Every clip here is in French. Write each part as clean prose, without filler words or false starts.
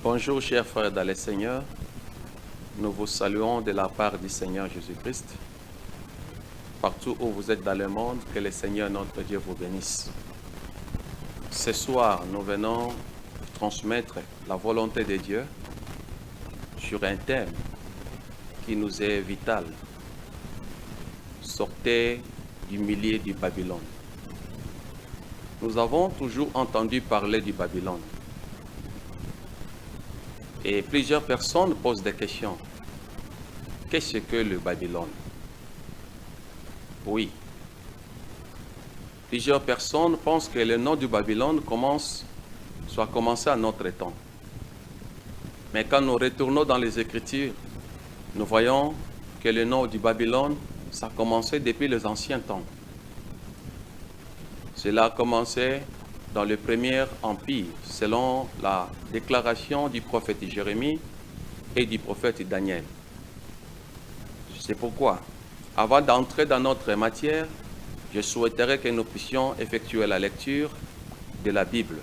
Bonjour chers frères dans le Seigneur, nous vous saluons de la part du Seigneur Jésus-Christ. Partout où vous êtes dans le monde, que le Seigneur notre Dieu vous bénisse. Ce soir, nous venons transmettre la volonté de Dieu sur un thème qui nous est vital. Sortez du milieu du Babylone. Nous avons toujours entendu parler du Babylone. Et plusieurs personnes posent des questions. Qu'est-ce que le Babylone? Oui. Plusieurs personnes pensent que le nom du Babylone soit commencé à notre temps. Mais quand nous retournons dans les Écritures, nous voyons que le nom du Babylone, ça a commencé depuis les anciens temps. Cela a commencé dans le premier empire, selon la déclaration du prophète Jérémie et du prophète Daniel. C'est pourquoi, avant d'entrer dans notre matière, je souhaiterais que nous puissions effectuer la lecture de la Bible.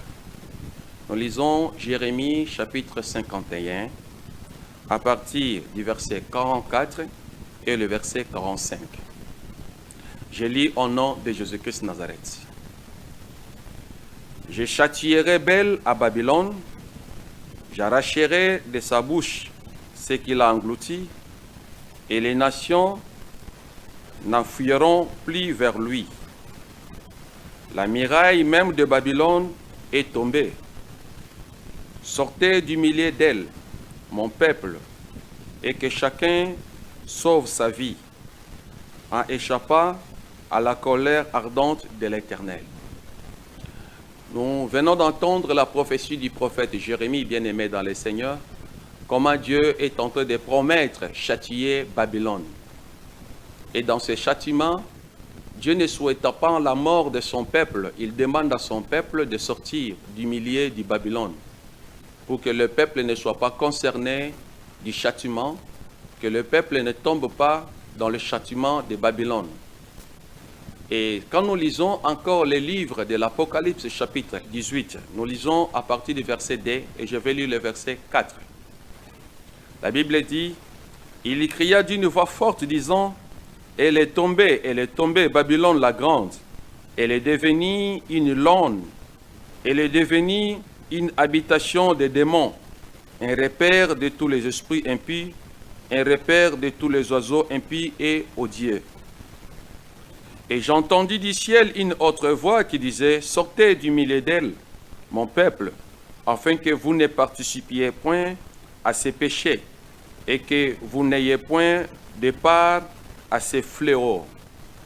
Nous lisons Jérémie chapitre 51, à partir du verset 44 et le verset 45. Je lis au nom de Jésus-Christ Nazareth. Je châtierai Bel à Babylone, j'arracherai de sa bouche ce qu'il a englouti, et les nations n'en fuiront plus vers lui. La muraille même de Babylone est tombée. Sortez du milieu d'elle, mon peuple, et que chacun sauve sa vie, en échappant à la colère ardente de l'Éternel. Nous venons d'entendre la prophétie du prophète Jérémie, bien-aimé dans le Seigneur, comment Dieu est en train de promettre châtier Babylone. Et dans ce châtiment, Dieu ne souhaitant pas la mort de son peuple, il demande à son peuple de sortir du milieu du Babylone, pour que le peuple ne soit pas concerné du châtiment, que le peuple ne tombe pas dans le châtiment de Babylone. Et quand nous lisons encore les livres de l'Apocalypse chapitre 18, nous lisons à partir du verset 2 et je vais lire le verset 4. La Bible dit, « Il y cria d'une voix forte disant, « Elle est tombée, Babylone la grande. Elle est devenue une lône. Elle est devenue une habitation des démons, un repère de tous les esprits impies, un repère de tous les oiseaux impies et odieux. » Et j'entendis du ciel une autre voix qui disait, « Sortez du milieu d'elle, mon peuple, afin que vous ne participiez point à ses péchés, et que vous n'ayez point de part à ses fléaux. »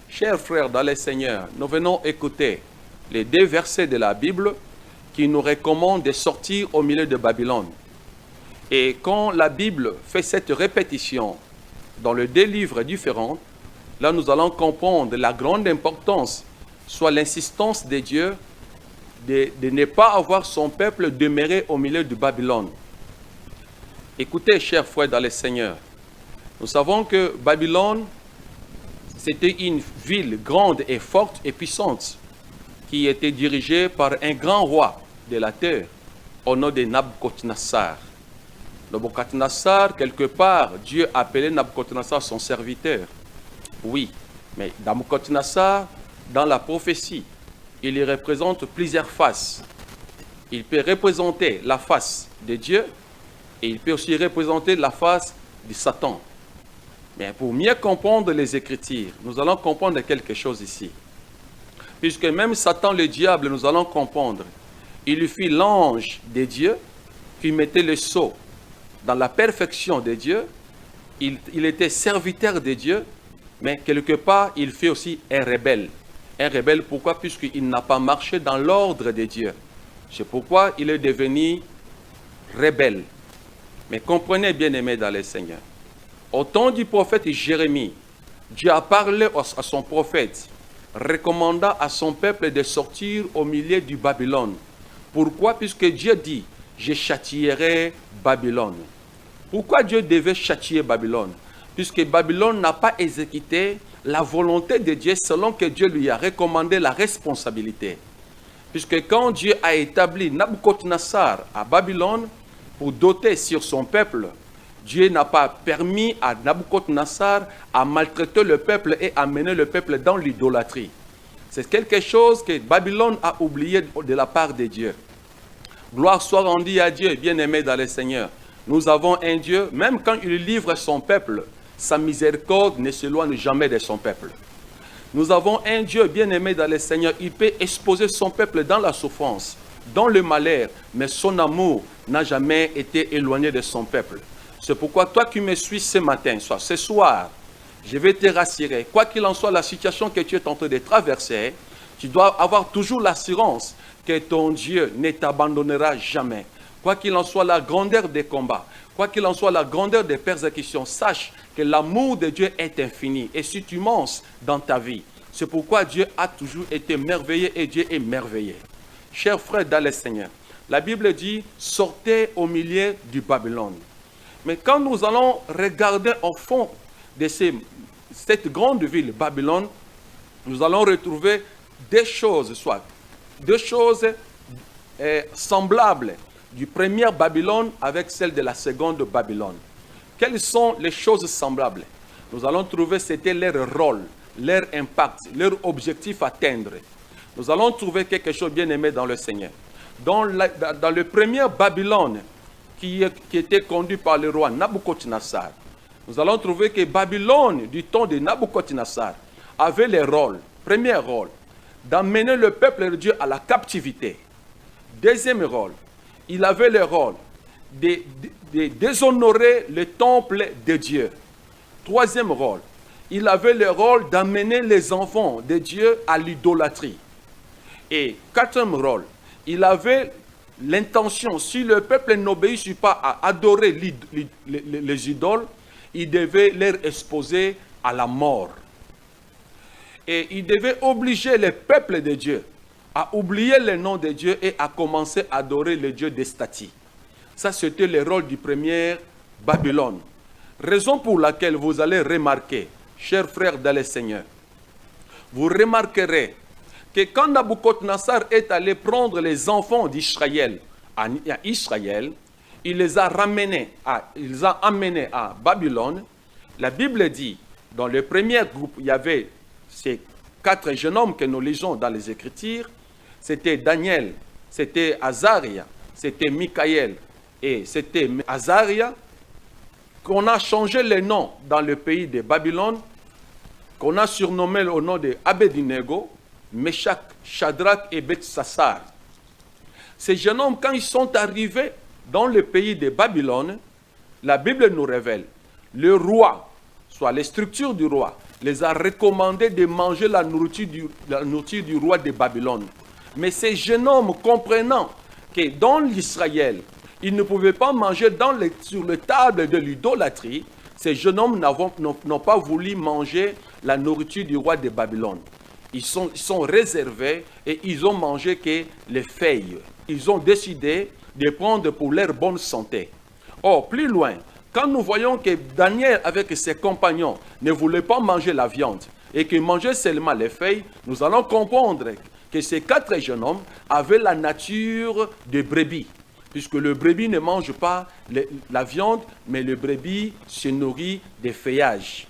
Chers frères dans le Seigneur, nous venons écouter les deux versets de la Bible qui nous recommandent de sortir au milieu de Babylone. Et quand la Bible fait cette répétition dans les deux livres différents, là, nous allons comprendre la grande importance, soit l'insistance de Dieu de ne pas avoir son peuple demeurer au milieu de Babylone. Écoutez, chers frères dans le Seigneur, nous savons que Babylone, c'était une ville grande et forte et puissante qui était dirigée par un grand roi de la terre au nom de Nabucodonosor. Nabucodonosor, quelque part, Dieu appelait Nabucodonosor son serviteur. Oui, mais Nabucodonosor, dans la prophétie, il y représente plusieurs faces. Il peut représenter la face de Dieu et il peut aussi représenter la face de Satan. Mais pour mieux comprendre les Écritures, nous allons comprendre quelque chose ici. Puisque même Satan, le diable, nous allons comprendre, il fut l'ange de Dieu qui mettait le sceau dans la perfection de Dieu. Il était serviteur de Dieu. Mais quelque part, il fait aussi un rebelle. Un rebelle, pourquoi? Puisqu'il n'a pas marché dans l'ordre de Dieu. C'est pourquoi il est devenu rebelle. Mais comprenez, bien-aimés dans le Seigneur, au temps du prophète Jérémie, Dieu a parlé à son prophète, recommandant à son peuple de sortir au milieu du Babylone. Pourquoi? Puisque Dieu dit, je châtierai Babylone. Pourquoi Dieu devait châtier Babylone? Puisque Babylone n'a pas exécuté la volonté de Dieu selon que Dieu lui a recommandé la responsabilité. Puisque quand Dieu a établi Nabucodonosor à Babylone, pour doter sur son peuple, Dieu n'a pas permis à Nabuchodonosor à maltraiter le peuple et à mener le peuple dans l'idolâtrie. C'est quelque chose que Babylone a oublié de la part de Dieu. Gloire soit rendue à Dieu, bien-aimé dans le Seigneur. Nous avons un Dieu, même quand il livre son peuple, sa miséricorde ne s'éloigne jamais de son peuple. Nous avons un Dieu bien-aimé dans le Seigneur. Il peut exposer son peuple dans la souffrance, dans le malheur, mais son amour n'a jamais été éloigné de son peuple. C'est pourquoi toi qui me suis ce matin, soit ce soir, je vais te rassurer. Quoi qu'il en soit, la situation que tu es en train de traverser, tu dois avoir toujours l'assurance que ton Dieu ne t'abandonnera jamais. Quoi qu'il en soit, la grandeur des combats, quoi qu'il en soit, la grandeur des persécutions, sache que l'amour de Dieu est infini et c'est immense dans ta vie. C'est pourquoi Dieu a toujours été merveilleux et Dieu est merveilleux. Chers frères dans le Seigneur, la Bible dit « Sortez au milieu du Babylone ». Mais quand nous allons regarder au fond de cette grande ville, Babylone, nous allons retrouver deux choses semblables du premier Babylone avec celle de la seconde Babylone. Quelles sont les choses semblables? Nous allons trouver c'était leur rôle, leur impact, leur objectif à atteindre. Nous allons trouver quelque chose bien aimé dans le Seigneur. Dans le premier Babylone, qui était conduit par le roi Nabuchodonosor, nous allons trouver que Babylone, du temps de Nabuchodonosor, avait le rôle, premier rôle, d'amener le peuple de Dieu à la captivité. Deuxième rôle, il avait le rôle de déshonorer le temple de Dieu. Troisième rôle, il avait le rôle d'amener les enfants de Dieu à l'idolâtrie. Et quatrième rôle, il avait l'intention, si le peuple n'obéissait pas à adorer les idoles, il devait les exposer à la mort. Et il devait obliger le peuple de Dieu à oublier le nom de Dieu et à commencer à adorer le Dieu des statues. Ça, c'était le rôle du premier Babylone. Raison pour laquelle vous allez remarquer, chers frères dans le Seigneur, vous remarquerez que quand Nabuchodonosor est allé prendre les enfants d'Israël à Israël, il les a amenés à Babylone. La Bible dit, dans le premier groupe, il y avait ces 4 jeunes hommes que nous lisons dans les Écritures. C'était Daniel, c'était Azaria, c'était Michaël et c'était Azaria, qu'on a changé les noms dans le pays de Babylone, qu'on a surnommé au nom de Abednego, Meshach, Shadrach et Bethsassar. Ces jeunes hommes, quand ils sont arrivés dans le pays de Babylone, la Bible nous révèle, le roi, soit les structures du roi, les a recommandé de manger la nourriture du roi de Babylone. Mais ces jeunes hommes, comprenant que dans l'Israël, ils ne pouvaient pas manger sur le table de l'idolâtrie, ces jeunes hommes n'ont pas voulu manger la nourriture du roi de Babylone. Ils sont réservés et ils ont mangé que les feuilles. Ils ont décidé de prendre pour leur bonne santé. Or, plus loin, quand nous voyons que Daniel avec ses compagnons ne voulaient pas manger la viande et qu'ils mangeaient seulement les feuilles, nous allons comprendre que ces 4 jeunes hommes avaient la nature de brebis. Puisque le brebis ne mange pas la viande, mais le brebis se nourrit des feuillages.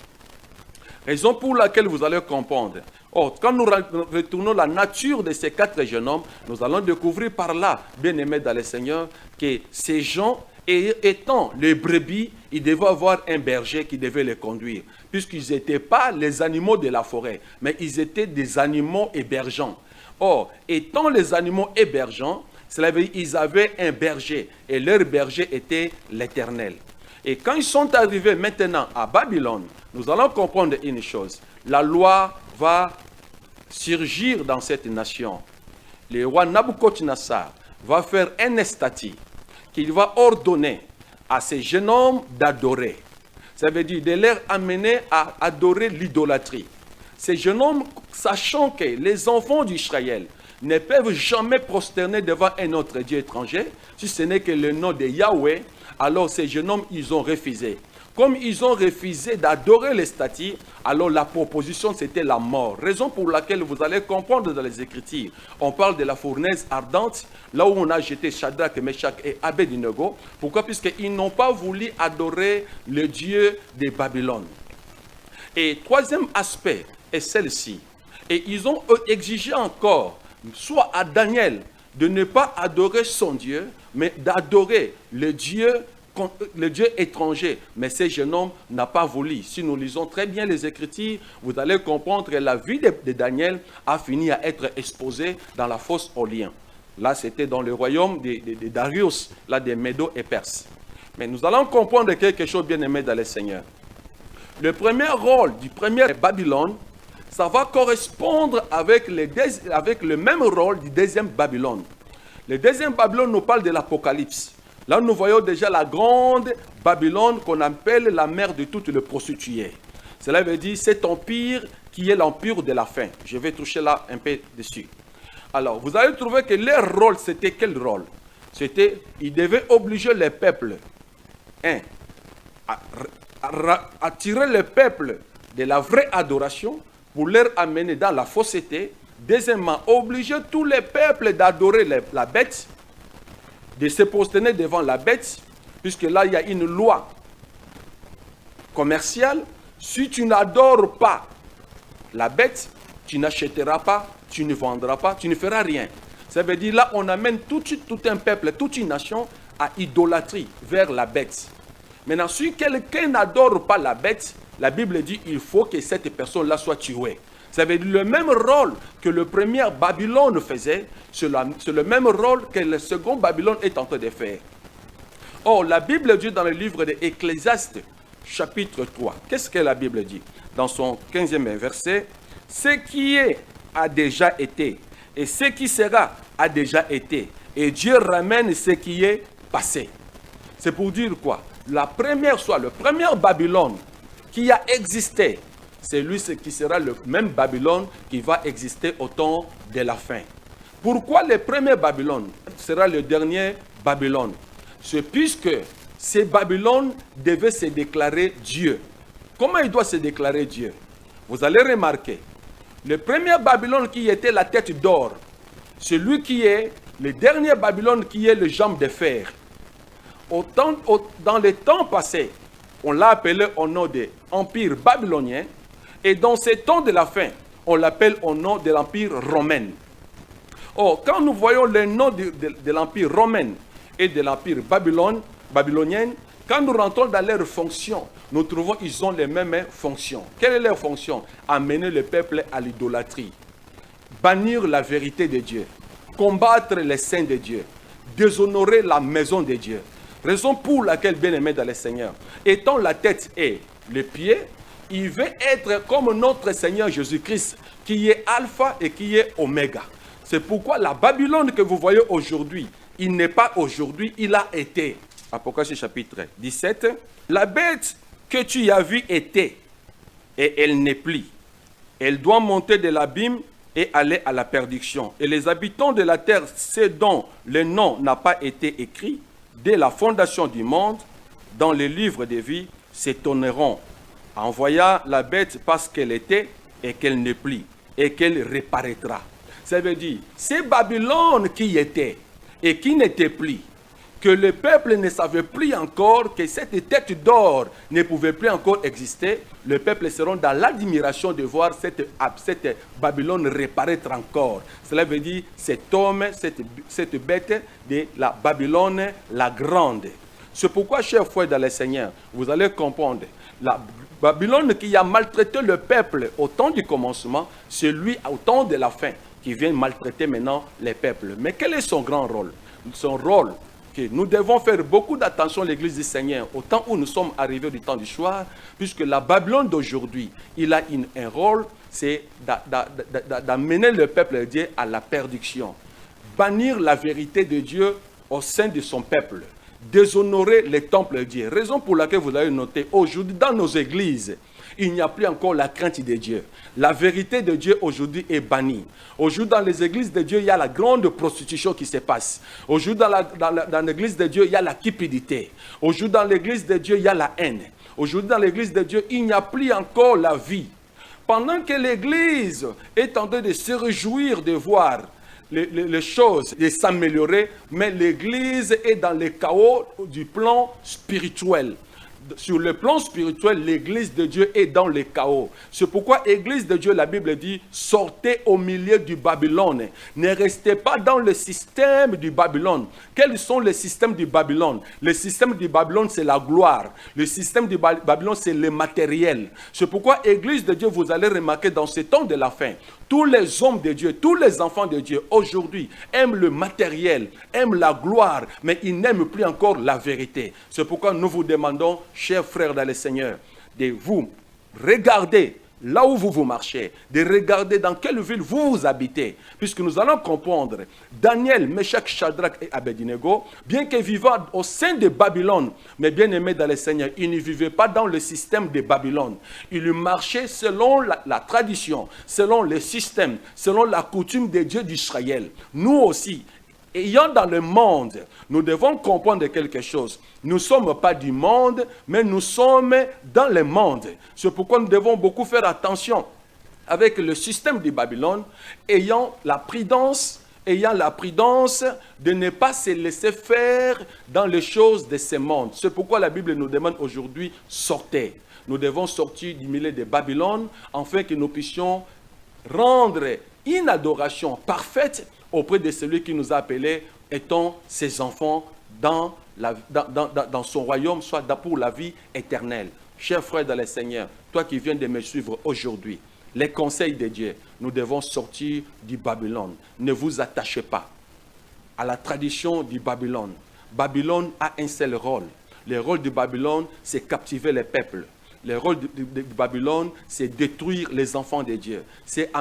Raison pour laquelle vous allez comprendre. Or, quand nous retournons la nature de ces 4 jeunes hommes, nous allons découvrir par là, bien-aimés dans le Seigneur, que ces gens, étant les brebis, ils devaient avoir un berger qui devait les conduire. Puisqu'ils n'étaient pas les animaux de la forêt, mais ils étaient des animaux hébergeants. Or, étant les animaux hébergeants, cela veut dire qu'ils avaient un berger, et leur berger était l'Éternel. Et quand ils sont arrivés maintenant à Babylone, nous allons comprendre une chose. La loi va surgir dans cette nation. Le roi Nabuchodonosor va faire un statut qu'il va ordonner à ces jeunes hommes d'adorer. Ça veut dire de les amener à adorer l'idolâtrie. Ces jeunes hommes, sachant que les enfants d'Israël ne peuvent jamais prosterner devant un autre Dieu étranger, si ce n'est que le nom de Yahweh, alors ces jeunes hommes, ils ont refusé. Comme ils ont refusé d'adorer les statues, alors la proposition c'était la mort. Raison pour laquelle vous allez comprendre dans les Écritures. On parle de la fournaise ardente, là où on a jeté Shadrach, Meshach et Abednego. Pourquoi? Puisqu'ils n'ont pas voulu adorer le Dieu de Babylone. Et troisième aspect est celle-ci. Et ils ont exigé encore, soit à Daniel, de ne pas adorer son Dieu, mais d'adorer le Dieu étranger. Mais ce jeune homme n'a pas voulu. Si nous lisons très bien les Écritures, vous allez comprendre que la vie de Daniel a fini à être exposée dans la fosse aux lions. Là, c'était dans le royaume de Darius, là des Médos et Perses. Mais nous allons comprendre quelque chose, bien aimé dans le Seigneur. Le premier rôle du premier Babylone, ça va correspondre avec le même rôle du deuxième Babylone. Le deuxième Babylone nous parle de l'Apocalypse. Là, nous voyons déjà la grande Babylone qu'on appelle la mère de toutes les prostituées. Cela veut dire cet empire qui est l'empire de la faim. Je vais toucher là un peu dessus. Alors, vous allez trouver que leur rôle, c'était quel rôle? C'était, ils devaient obliger les peuples, à tirer le peuple de la vraie adoration pour leur amener dans la fausseté. Deuxièmement, obliger tous les peuples d'adorer la bête, de se prosterner devant la bête, puisque là, il y a une loi commerciale. Si tu n'adores pas la bête, tu n'achèteras pas, tu ne vendras pas, tu ne feras rien. Ça veut dire là, on amène tout un peuple, toute une nation à idolâtrie vers la bête. Maintenant, si quelqu'un n'adore pas la bête, la Bible dit qu'il faut que cette personne-là soit tuée. Ça veut dire le même rôle que le premier Babylone faisait, c'est le même rôle que le second Babylone est en train de faire. Or, la Bible dit dans le livre de Ecclésiaste, chapitre 3, qu'est-ce que la Bible dit? Dans son 15e verset, « Ce qui est a déjà été, et ce qui sera a déjà été, et Dieu ramène ce qui est passé. » C'est pour dire quoi? Le premier Babylone qui a existé, c'est lui qui sera le même Babylone qui va exister au temps de la fin. Pourquoi le premier Babylone sera le dernier Babylone? C'est puisque ces Babylone devaient se déclarer Dieu. Comment il doit se déclarer Dieu? Vous allez remarquer, le premier Babylone qui était la tête d'or, celui qui est le dernier Babylone qui est le jambe de fer. Dans les temps passés, on l'a appelé au nom de l'Empire babylonien. Et dans ces temps de la fin, on l'appelle au nom de l'Empire romain. Or, quand nous voyons le nom de l'Empire romain et de l'Empire babylonien, quand nous rentrons dans leurs fonctions, nous trouvons qu'ils ont les mêmes fonctions. Quelle est leur fonction? Amener le peuple à l'idolâtrie, bannir la vérité de Dieu, combattre les saints de Dieu, déshonorer la maison de Dieu. Raison pour laquelle, bien-aimé dans le Seigneur, étant la tête et le pied, il veut être comme notre Seigneur Jésus-Christ, qui est alpha et qui est oméga. C'est pourquoi la Babylone que vous voyez aujourd'hui, il n'est pas aujourd'hui, il a été. Apocalypse chapitre 17. La bête que tu as vue était, et elle n'est plus. Elle doit monter de l'abîme et aller à la perdition. Et les habitants de la terre, ceux dont le nom n'a pas été écrit, dès la fondation du monde, dans les livres de vie, s'étonneront en voyant la bête parce qu'elle était et qu'elle n'est plus et qu'elle reparaîtra. Ça veut dire, c'est Babylone qui était et qui n'était plus, que le peuple ne savait plus encore que cette tête d'or ne pouvait plus encore exister. Le peuple sera dans l'admiration de voir cette Babylone reparaître encore. Cela veut dire cet homme, cette bête de la Babylone la grande. C'est pourquoi, chers frères dans le Seigneur, vous allez comprendre, la Babylone qui a maltraité le peuple au temps du commencement, c'est lui au temps de la fin qui vient maltraiter maintenant les peuples. Mais quel est son grand rôle? Son rôle, que nous devons faire beaucoup d'attention à l'Église du Seigneur au temps où nous sommes arrivés du temps du soir, puisque la Babylone d'aujourd'hui, il a un rôle, c'est d'amener le peuple de Dieu à la perdition, bannir la vérité de Dieu au sein de son peuple, déshonorer les temples de Dieu. Raison pour laquelle vous avez noté, aujourd'hui dans nos églises, il n'y a plus encore la crainte de Dieu. La vérité de Dieu aujourd'hui est bannie. Aujourd'hui dans les églises de Dieu, il y a la grande prostitution qui se passe. Aujourd'hui dans l'église de Dieu, il y a la cupidité. Aujourd'hui dans l'église de Dieu, il y a la haine. Aujourd'hui dans l'église de Dieu, il n'y a plus encore la vie. Pendant que l'église est en train de se réjouir de voir les choses et s'améliorer, mais l'église est dans le chaos du plan spirituel. Sur le plan spirituel, l'église de Dieu est dans le chaos. C'est pourquoi l'église de Dieu, la Bible dit, sortez au milieu du Babylone. Ne restez pas dans le système du Babylone. Quels sont les systèmes du Babylone? Le système du Babylone, c'est la gloire. Le système du Babylone, c'est le matériel. C'est pourquoi l'église de Dieu, vous allez remarquer dans ce temps de la fin, tous les hommes de Dieu, tous les enfants de Dieu, aujourd'hui, aiment le matériel, aiment la gloire, mais ils n'aiment plus encore la vérité. C'est pourquoi nous vous demandons, chers frères dans le Seigneur, de vous regarder là où vous marchez, de regarder dans quelle ville vous habitez, puisque nous allons comprendre, Daniel, Meshach, Shadrach et Abednego, bien que vivant au sein de Babylone, mais bien aimés dans le Seigneur, ils ne vivaient pas dans le système de Babylone. Ils marchaient selon la tradition, selon le système, selon la coutume des dieux d'Israël. Nous aussi, ayant dans le monde, nous devons comprendre quelque chose. Nous ne sommes pas du monde, mais nous sommes dans le monde. C'est pourquoi nous devons beaucoup faire attention avec le système de Babylone, ayant la prudence de ne pas se laisser faire dans les choses de ce monde. C'est pourquoi la Bible nous demande aujourd'hui, sortez. Nous devons sortir du milieu de Babylone, afin que nous puissions rendre une adoration parfaite auprès de celui qui nous a appelés, étant ses enfants dans son royaume, soit pour la vie éternelle. Chers frères dans le Seigneur, toi qui viens de me suivre aujourd'hui, les conseils de Dieu, nous devons sortir du Babylone. Ne vous attachez pas à la tradition du Babylone. Babylone a un seul rôle. Le rôle du Babylone, c'est captiver les peuples. Le rôle de Babylone, c'est détruire les enfants de Dieu. C'est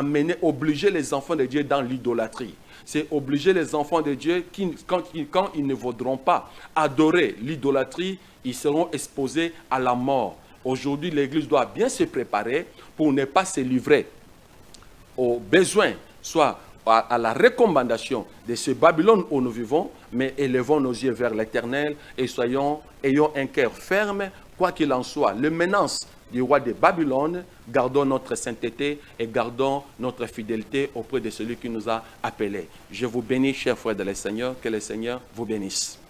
obliger les enfants de Dieu dans l'idolâtrie. C'est obliger les enfants de Dieu, quand ils ne voudront pas adorer l'idolâtrie, ils seront exposés à la mort. Aujourd'hui, l'Église doit bien se préparer pour ne pas se livrer aux besoins, soit à la recommandation de ce Babylone où nous vivons, mais élevons nos yeux vers l'Éternel et ayons un cœur ferme, quoi qu'il en soit. Le menace du roi de Babylone, gardons notre sainteté et gardons notre fidélité auprès de celui qui nous a appelés. Je vous bénis, chers frères de le Seigneur, que le Seigneur vous bénisse.